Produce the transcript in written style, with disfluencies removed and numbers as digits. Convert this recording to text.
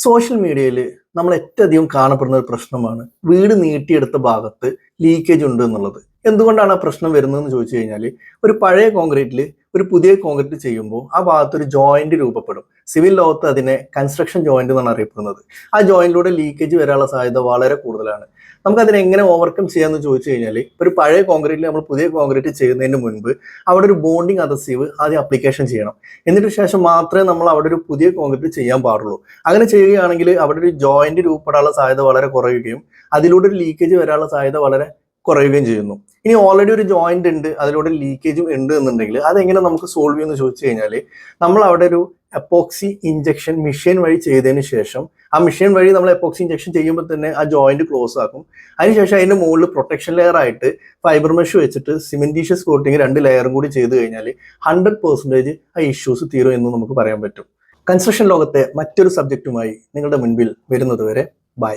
Social മീഡിയയിൽ നമ്മൾ ഏറ്റവും അധികം കാണപ്പെടുന്ന ഒരു പ്രശ്നമാണ് വീട് നീട്ടിയെടുത്ത ഭാഗത്ത് ലീക്കേജ് ഉണ്ട് എന്നുള്ളത്. എന്തുകൊണ്ടാണ് ആ പ്രശ്നം വരുന്നതെന്ന് ചോദിച്ചു കഴിഞ്ഞാൽ, ഒരു പഴയ കോൺക്രീറ്റിൽ ഒരു പുതിയ കോൺക്രീറ്റ് ചെയ്യുമ്പോൾ ആ ഭാഗത്ത് ഒരു ജോയിന്റ് രൂപപ്പെടും. സിവിൽ ലോകത്ത് അതിനെ കൺസ്ട്രക്ഷൻ ജോയിന്റ് എന്നാണ് അറിയപ്പെടുന്നത്. ആ ജോയിന്റിലൂടെ ലീക്കേജ് വരാനുള്ള സാധ്യത വളരെ കൂടുതലാണ്. നമുക്ക് അതിനെ എങ്ങനെ ഓവർകം ചെയ്യാമെന്ന് ചോദിച്ചു കഴിഞ്ഞാൽ, ഒരു പഴയ കോൺക്രീറ്റിൽ നമ്മൾ പുതിയ കോൺക്രീറ്റ് ചെയ്യുന്നതിന് മുൻപ് അവിടെ ഒരു ബോണ്ടിങ് അദസീവ് ആദ്യം അപ്ലിക്കേഷൻ ചെയ്യണം. എന്നിട്ട് ശേഷം മാത്രമേ നമ്മൾ അവിടെ ഒരു പുതിയ കോൺക്രീറ്റ് ചെയ്യാൻ പാടുള്ളൂ. അങ്ങനെ ചെയ്യുകയാണെങ്കിൽ അവിടെ ഒരു ജോയിന്റ് രൂപപ്പെടാനുള്ള സാധ്യത വളരെ കുറയുകയും അതിലൂടെ ഒരു ലീക്കേജ് വരാനുള്ള സാധ്യത വളരെ കുറയുകയും ചെയ്യുന്നു. ഇനി ഓൾറെഡി ഒരു ജോയിന്റ് ഉണ്ട്, അതിലൂടെ ലീക്കേജും ഉണ്ട് എന്നുണ്ടെങ്കിൽ അതെങ്ങനെ നമുക്ക് സോൾവ് ചെയ്യുമെന്ന് ചോദിച്ചു കഴിഞ്ഞാൽ, നമ്മൾ അവിടെ ഒരു എപ്പോക്സി ഇഞ്ചക്ഷൻ മെഷീൻ വഴി ചെയ്തതിന് ശേഷം ആ മെഷീൻ വഴി നമ്മൾ എപ്പോക്സി ഇഞ്ചക്ഷൻ ചെയ്യുമ്പോൾ തന്നെ ആ ജോയിന്റ് ക്ലോസ് ആക്കും. അതിനുശേഷം അതിന്റെ മുകളിൽ പ്രൊട്ടക്ഷൻ ലെയർ ആയിട്ട് ഫൈബർ മെഷ് വെച്ചിട്ട് സിമെന്റീഷ്യസ് കോട്ടിങ് 2 ലെയറും കൂടി ചെയ്ത് കഴിഞ്ഞാൽ 100% ആ ഇഷ്യൂസ് തീരും എന്ന് നമുക്ക് പറയാൻ പറ്റും. കൺസ്ട്രക്ഷൻ ലോകത്തെ മറ്റൊരു സബ്ജക്റ്റുമായി നിങ്ങളുടെ മുൻപിൽ വരുന്നത് വരെ ബൈ.